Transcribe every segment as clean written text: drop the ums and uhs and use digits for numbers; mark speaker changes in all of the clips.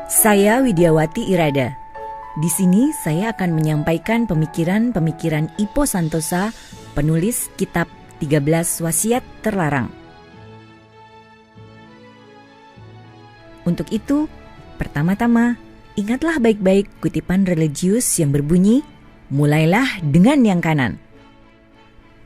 Speaker 1: Saya Widiawati Irada. Di sini saya akan menyampaikan pemikiran-pemikiran Ipo Santosa, penulis kitab 13 Wasiat Terlarang. Untuk itu, pertama-tama, ingatlah baik-baik kutipan religius yang berbunyi, mulailah dengan yang kanan.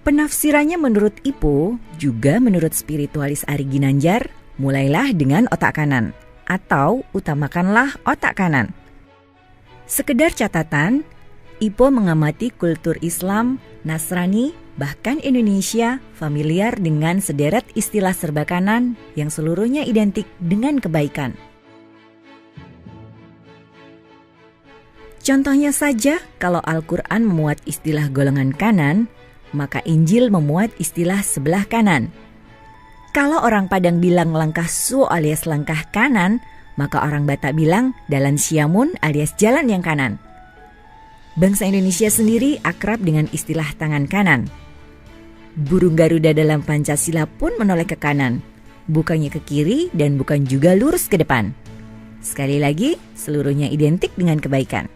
Speaker 1: Penafsirannya menurut Ipo, juga menurut spiritualis Ari Ginanjar, mulailah dengan otak kanan, atau utamakanlah otak kanan. Sekedar catatan, Ipo mengamati kultur Islam, Nasrani, bahkan Indonesia familiar dengan sederet istilah serba kanan yang seluruhnya identik dengan kebaikan. Contohnya saja, kalau Al-Quran memuat istilah golongan kanan, maka Injil memuat istilah sebelah kanan. Kalau orang Padang bilang langkah su alias langkah kanan, maka orang Batak bilang dalan siamun alias jalan yang kanan. Bangsa Indonesia sendiri akrab dengan istilah tangan kanan. Burung Garuda dalam Pancasila pun menoleh ke kanan, bukannya ke kiri dan bukan juga lurus ke depan. Sekali lagi, seluruhnya identik dengan kebaikan.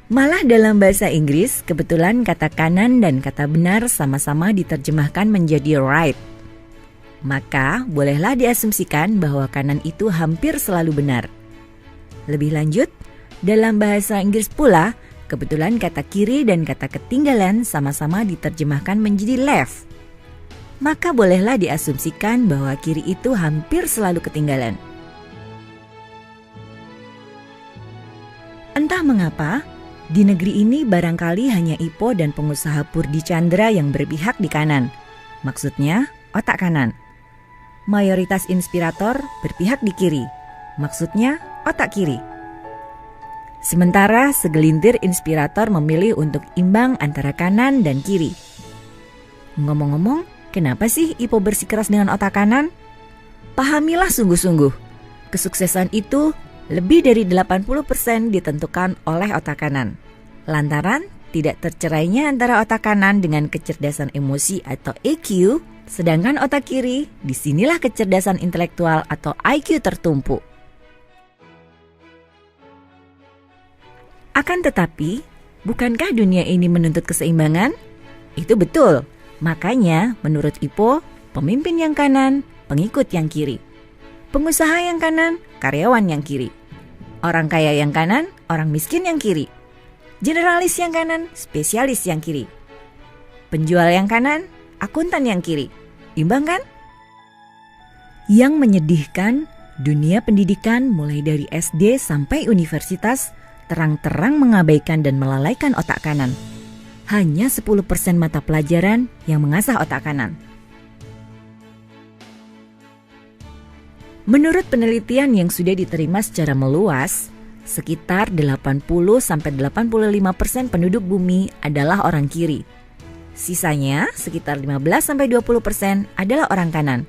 Speaker 1: Malah dalam bahasa Inggris, kebetulan kata kanan dan kata benar sama-sama diterjemahkan menjadi right. Maka, bolehlah diasumsikan bahwa kanan itu hampir selalu benar. Lebih lanjut, dalam bahasa Inggris pula, kebetulan kata kiri dan kata ketinggalan sama-sama diterjemahkan menjadi left. Maka bolehlah diasumsikan bahwa kiri itu hampir selalu ketinggalan. Entah mengapa, di negeri ini barangkali hanya Ipo dan pengusaha Purdi Chandra yang berpihak di kanan. Maksudnya, otak kanan. Mayoritas inspirator berpihak di kiri. Maksudnya, otak kiri. Sementara segelintir inspirator memilih untuk imbang antara kanan dan kiri. Ngomong-ngomong, kenapa sih Ipo bersikeras dengan otak kanan? Pahamilah sungguh-sungguh, kesuksesan itu lebih dari 80% ditentukan oleh otak kanan. Lantaran tidak tercerainya antara otak kanan dengan kecerdasan emosi atau EQ, sedangkan otak kiri, disinilah kecerdasan intelektual atau IQ tertumpu. Akan tetapi, bukankah dunia ini menuntut keseimbangan? Itu betul. Makanya, menurut Ipo, pemimpin yang kanan, pengikut yang kiri. Pengusaha yang kanan, karyawan yang kiri. Orang kaya yang kanan, orang miskin yang kiri. Generalis yang kanan, spesialis yang kiri. Penjual yang kanan, akuntan yang kiri. Imbang kan? Yang menyedihkan, dunia pendidikan mulai dari SD sampai universitas terang-terang mengabaikan dan melalaikan otak kanan. Hanya 10% mata pelajaran yang mengasah otak kanan. Menurut penelitian yang sudah diterima secara meluas, sekitar 80-85% penduduk bumi adalah orang kiri. Sisanya sekitar 15-20% adalah orang kanan.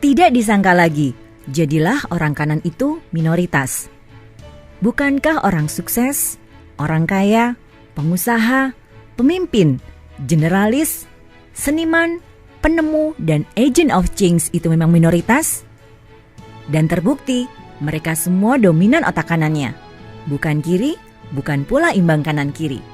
Speaker 1: Tidak disangka lagi, jadilah orang kanan itu minoritas. Bukankah orang sukses, orang kaya, pengusaha, pemimpin, generalis, seniman, penemu, dan agent of change itu memang minoritas? Dan terbukti, mereka semua dominan otak kanannya. Bukan kiri, bukan pula imbang kanan kiri.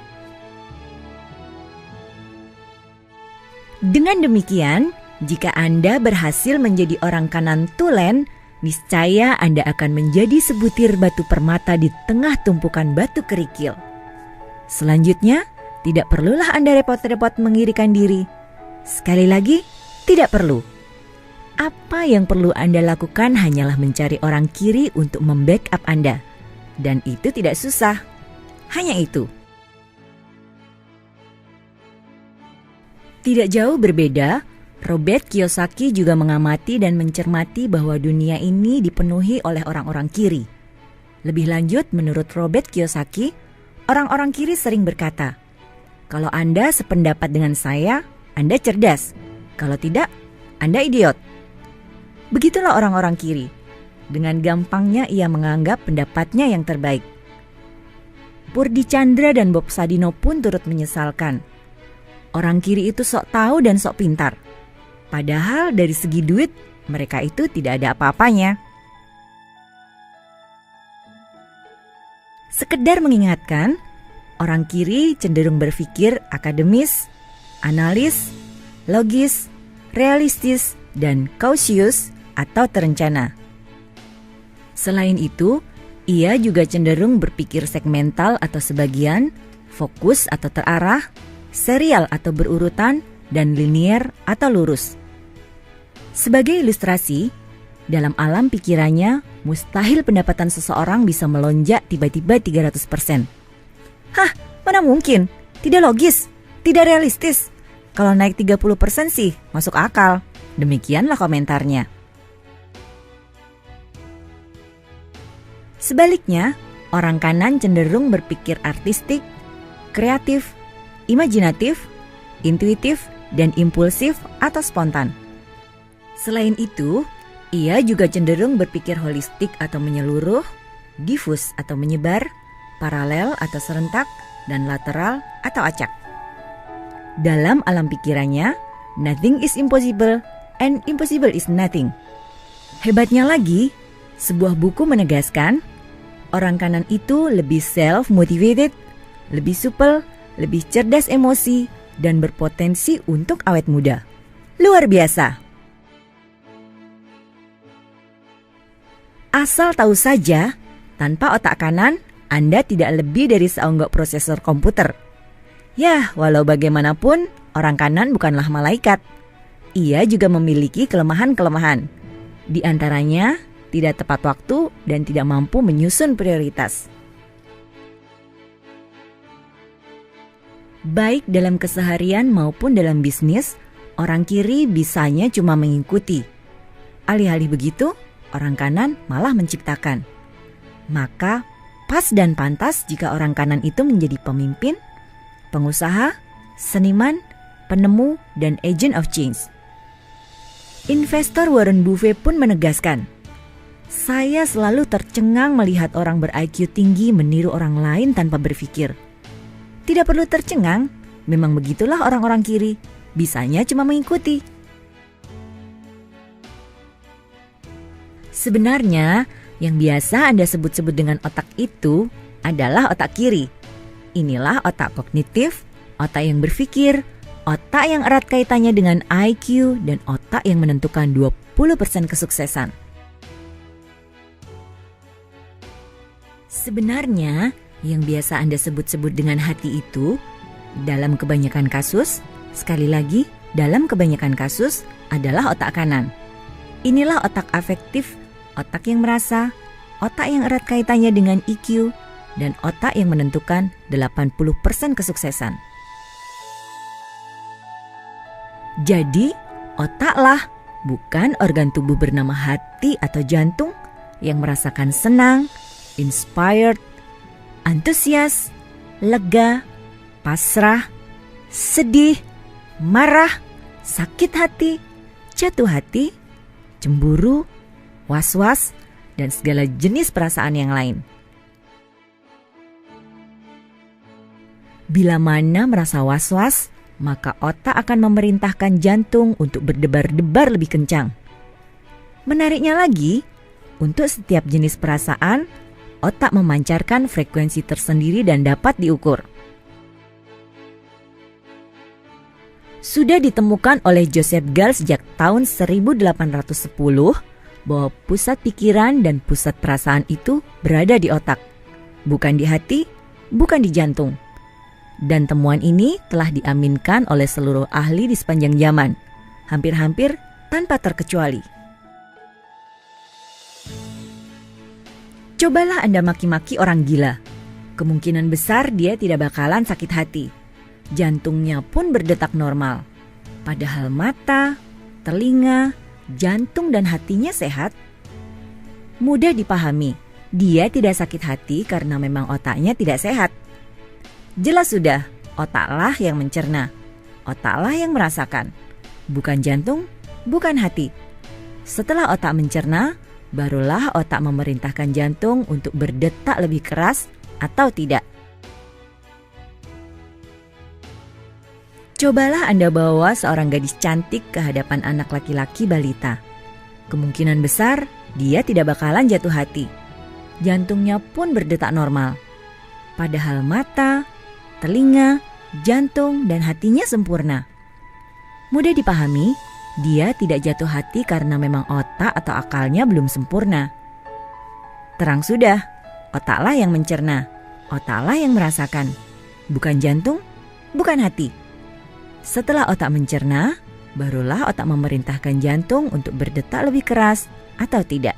Speaker 1: Dengan demikian, jika Anda berhasil menjadi orang kanan tulen, niscaya Anda akan menjadi sebutir batu permata di tengah tumpukan batu kerikil. Selanjutnya, tidak perlulah Anda repot-repot mengirikan diri. Sekali lagi, tidak perlu. Apa yang perlu Anda lakukan hanyalah mencari orang kiri untuk membackup Anda. Dan itu tidak susah. Hanya itu. Tidak jauh berbeda, Robert Kiyosaki juga mengamati dan mencermati bahwa dunia ini dipenuhi oleh orang-orang kiri. Lebih lanjut, menurut Robert Kiyosaki, orang-orang kiri sering berkata, "Kalau Anda sependapat dengan saya, Anda cerdas. Kalau tidak, Anda idiot." Begitulah orang-orang kiri. Dengan gampangnya ia menganggap pendapatnya yang terbaik. Purdi Chandra dan Bob Sadino pun turut menyesalkan. Orang kiri itu sok tahu dan sok pintar. Padahal dari segi duit mereka itu tidak ada apa-apanya. Sekedar mengingatkan, orang kiri cenderung berpikir akademis, analis, logis, realistis, dan cautious atau terencana. Selain itu, ia juga cenderung berpikir segmental atau sebagian, fokus atau terarah, serial atau berurutan, dan linier atau lurus. Sebagai ilustrasi, dalam alam pikirannya, mustahil pendapatan seseorang bisa melonjak tiba-tiba 300%. Hah, mana mungkin? Tidak logis, tidak realistis. Kalau naik 30% sih, masuk akal. Demikianlah komentarnya. Sebaliknya, orang kanan cenderung berpikir artistik, kreatif, imajinatif, intuitif, dan impulsif atau spontan. Selain itu, ia juga cenderung berpikir holistik atau menyeluruh, difus atau menyebar, paralel atau serentak, dan lateral atau acak. Dalam alam pikirannya, nothing is impossible and impossible is nothing. Hebatnya lagi, sebuah buku menegaskan, orang kanan itu lebih self-motivated, lebih supel, lebih cerdas emosi, dan berpotensi untuk awet muda. Luar biasa! Asal tahu saja, tanpa otak kanan, Anda tidak lebih dari seonggok prosesor komputer. Ya, walau bagaimanapun, orang kanan bukanlah malaikat. Ia juga memiliki kelemahan-kelemahan. Di antaranya, tidak tepat waktu dan tidak mampu menyusun prioritas. Baik dalam keseharian maupun dalam bisnis, orang kiri bisanya cuma mengikuti. Alih-alih begitu, orang kanan malah menciptakan. Maka pas dan pantas jika orang kanan itu menjadi pemimpin, pengusaha, seniman, penemu, dan agent of change. Investor Warren Buffett pun menegaskan, saya selalu tercengang melihat orang ber-IQ tinggi meniru orang lain tanpa berpikir. Tidak perlu tercengang, memang begitulah orang-orang kiri, bisanya cuma mengikuti. Sebenarnya, yang biasa Anda sebut-sebut dengan otak itu adalah otak kiri. Inilah otak kognitif, otak yang berpikir, otak yang erat kaitannya dengan IQ, dan otak yang menentukan 20% kesuksesan. Sebenarnya, yang biasa Anda sebut-sebut dengan hati itu, dalam kebanyakan kasus, sekali lagi, dalam kebanyakan kasus adalah otak kanan. Inilah otak afektif, otak yang merasa, otak yang erat kaitannya dengan EQ, dan otak yang menentukan 80% kesuksesan. Jadi, otaklah bukan organ tubuh bernama hati atau jantung yang merasakan senang, inspired, antusias, lega, pasrah, sedih, marah, sakit hati, jatuh hati, cemburu, was-was, dan segala jenis perasaan yang lain. Bila mana merasa was-was, maka otak akan memerintahkan jantung untuk berdebar-debar lebih kencang. Menariknya lagi, untuk setiap jenis perasaan, otak memancarkan frekuensi tersendiri dan dapat diukur. Sudah ditemukan oleh Joseph Gall sejak tahun 1810 bahwa pusat pikiran dan pusat perasaan itu berada di otak, bukan di hati, bukan di jantung. Dan temuan ini telah diaminkan oleh seluruh ahli di sepanjang zaman, hampir-hampir tanpa terkecuali. Cobalah Anda maki-maki orang gila. Kemungkinan besar dia tidak bakalan sakit hati. Jantungnya pun berdetak normal. Padahal mata, telinga, jantung dan hatinya sehat. Mudah dipahami, dia tidak sakit hati karena memang otaknya tidak sehat. Jelas sudah, otaklah yang mencerna, otaklah yang merasakan, bukan jantung, bukan hati. Setelah otak mencerna, barulah otak memerintahkan jantung untuk berdetak lebih keras atau tidak. Cobalah Anda bawa seorang gadis cantik ke hadapan anak laki-laki balita. kemungkinan besar dia tidak bakalan jatuh hati. Jantungnya pun berdetak normal. Padahal mata, telinga, jantung, dan hatinya sempurna. Mudah dipahami, dia tidak jatuh hati karena memang otak atau akalnya belum sempurna. Terang sudah, otaklah yang mencerna, otaklah yang merasakan. Bukan jantung, bukan hati. Setelah otak mencerna, barulah otak memerintahkan jantung untuk berdetak lebih keras atau tidak.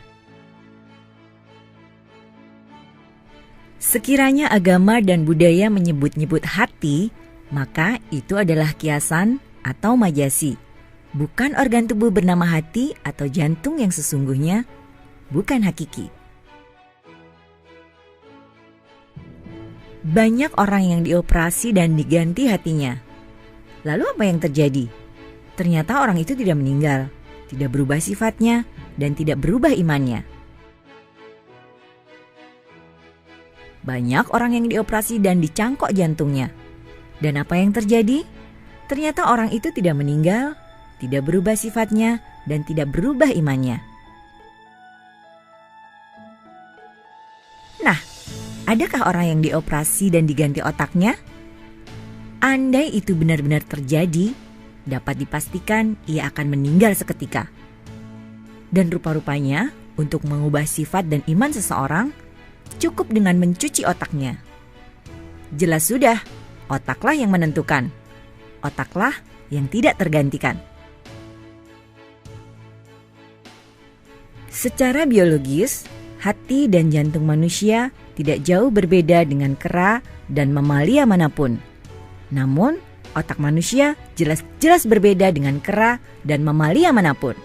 Speaker 1: Sekiranya agama dan budaya menyebut-nyebut hati, maka itu adalah kiasan atau majasi. Bukan organ tubuh bernama hati atau jantung yang sesungguhnya, bukan hakiki. Banyak orang yang dioperasi dan diganti hatinya. Lalu apa yang terjadi? Ternyata orang itu tidak meninggal, tidak berubah sifatnya, dan tidak berubah imannya. Banyak orang yang dioperasi dan dicangkok jantungnya. Dan apa yang terjadi? Ternyata orang itu tidak meninggal, tidak berubah sifatnya, dan tidak berubah imannya. Nah, adakah orang yang dioperasi dan diganti otaknya? Andai itu benar-benar terjadi, dapat dipastikan ia akan meninggal seketika. Dan rupa-rupanya, untuk mengubah sifat dan iman seseorang, cukup dengan mencuci otaknya. Jelas sudah, otaklah yang menentukan. Otaklah yang tidak tergantikan. Secara biologis, hati dan jantung manusia tidak jauh berbeda dengan kera dan mamalia manapun. Namun, otak manusia jelas-jelas berbeda dengan kera dan mamalia manapun.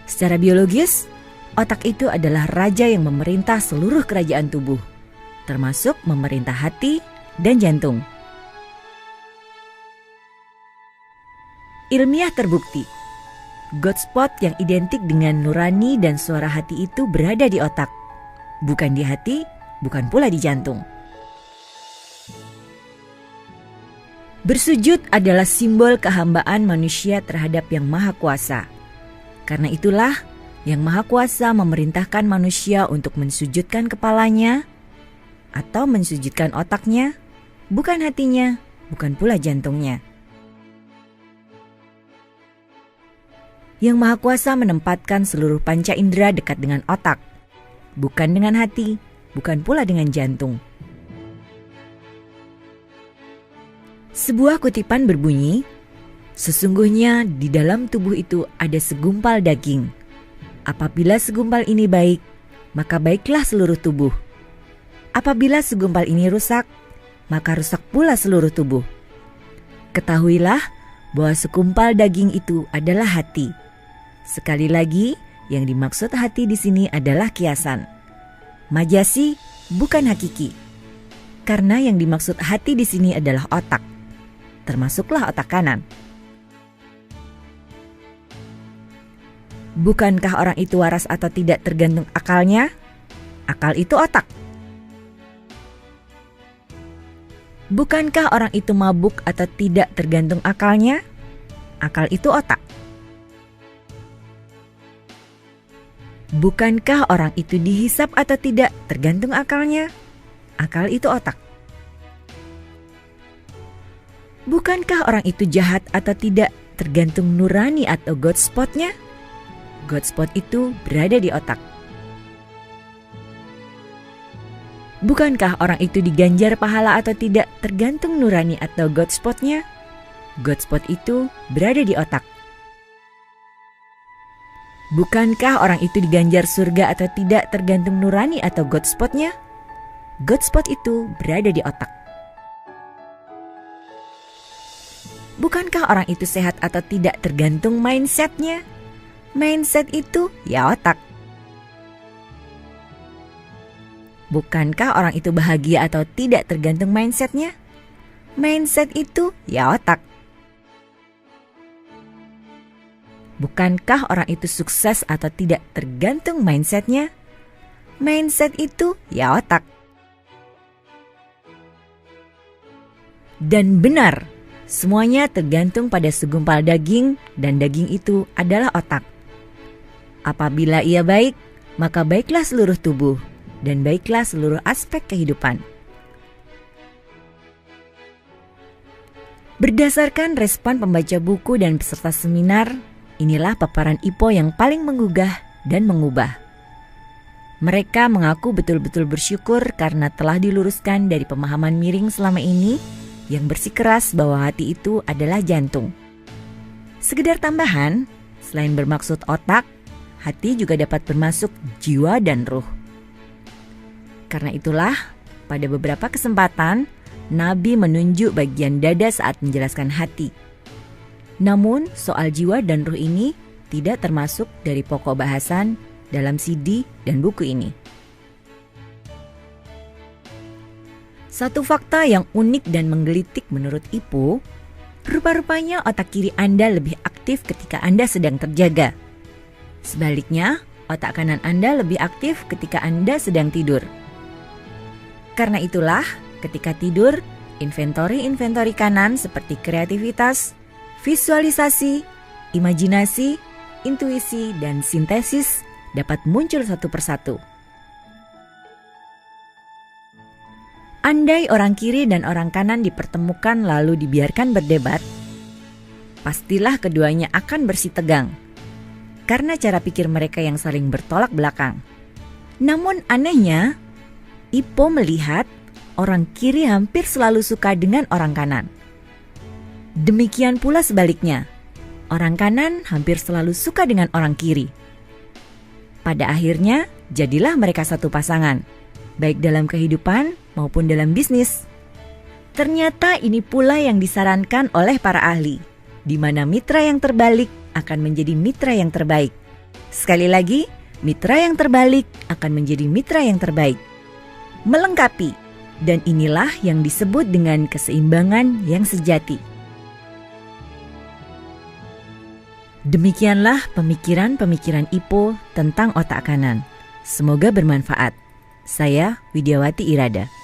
Speaker 1: Secara biologis, otak itu adalah raja yang memerintah seluruh kerajaan tubuh, termasuk memerintah hati dan jantung. Ilmiah terbukti, God spot yang identik dengan nurani dan suara hati itu berada di otak, bukan di hati, bukan pula di jantung. Bersujud adalah simbol kehambaan manusia terhadap Yang Maha Kuasa. Karena itulah Yang Maha Kuasa memerintahkan manusia untuk mensujudkan kepalanya atau mensujudkan otaknya, bukan hatinya, bukan pula jantungnya. Yang Maha Kuasa menempatkan seluruh panca indera dekat dengan otak, bukan dengan hati, bukan pula dengan jantung. Sebuah kutipan berbunyi, sesungguhnya di dalam tubuh itu ada segumpal daging. Apabila segumpal ini baik, maka baiklah seluruh tubuh. Apabila segumpal ini rusak, maka rusak pula seluruh tubuh. Ketahuilah bahwa segumpal daging itu adalah hati. Sekali lagi, yang dimaksud hati di sini adalah kiasan. Majasi, bukan hakiki. Karena yang dimaksud hati di sini adalah otak. Termasuklah otak kanan. Bukankah orang itu waras atau tidak tergantung akalnya? Akal itu otak. Bukankah orang itu mabuk atau tidak tergantung akalnya? Akal itu otak. Bukankah orang itu dihisap atau tidak tergantung akalnya? Akal itu otak. Bukankah orang itu jahat atau tidak tergantung nurani atau God spot-nya? God spot itu berada di otak. Bukankah orang itu diganjar pahala atau tidak tergantung nurani atau God spot-nya? God spot itu berada di otak. Bukankah orang itu diganjar surga atau tidak tergantung nurani atau God spot-nya? God spot itu berada di otak. Bukankah orang itu sehat atau tidak tergantung mindset-nya? Mindset itu ya otak. Bukankah orang itu bahagia atau tidak tergantung mindset-nya? Mindset itu ya otak. Bukankah orang itu sukses atau tidak tergantung mindset-nya? Mindset itu ya otak. Dan benar, Semuanya tergantung pada segumpal daging dan daging itu adalah otak. Apabila ia baik, maka baiklah seluruh tubuh dan baiklah seluruh aspek kehidupan. Berdasarkan respon pembaca buku dan peserta seminar, inilah paparan Ipo yang paling menggugah dan mengubah. Mereka mengaku betul-betul bersyukur karena telah diluruskan dari pemahaman miring selama ini yang bersikeras bahwa hati itu adalah jantung. Sekedar tambahan, selain bermaksud otak, hati juga dapat bermasuk jiwa dan ruh. Karena itulah, pada beberapa kesempatan, Nabi menunjuk bagian dada saat menjelaskan hati. Namun, soal jiwa dan ruh ini tidak termasuk dari pokok bahasan dalam CD dan buku ini. Satu fakta yang unik dan menggelitik menurut Ipo, rupa-rupanya otak kiri Anda lebih aktif ketika Anda sedang terjaga. Sebaliknya, otak kanan Anda lebih aktif ketika Anda sedang tidur. Karena itulah, ketika tidur, inventori kanan seperti kreativitas, visualisasi, imajinasi, intuisi, dan sintesis dapat muncul satu persatu. Andai orang kiri dan orang kanan dipertemukan lalu dibiarkan berdebat, pastilah keduanya akan bersitegang karena cara pikir mereka yang saling bertolak belakang. Namun anehnya, Ipo melihat orang kiri hampir selalu suka dengan orang kanan. Demikian pula sebaliknya, orang kanan hampir selalu suka dengan orang kiri. Pada akhirnya, jadilah mereka satu pasangan, baik dalam kehidupan maupun dalam bisnis. Ternyata ini pula yang disarankan oleh para ahli, di mana mitra yang terbalik akan menjadi mitra yang terbaik. Sekali lagi, mitra yang terbalik akan menjadi mitra yang terbaik. Melengkapi, dan inilah yang disebut dengan keseimbangan yang sejati. Demikianlah pemikiran-pemikiran Ipo tentang otak kanan. Semoga bermanfaat. Saya Widiawati Irada.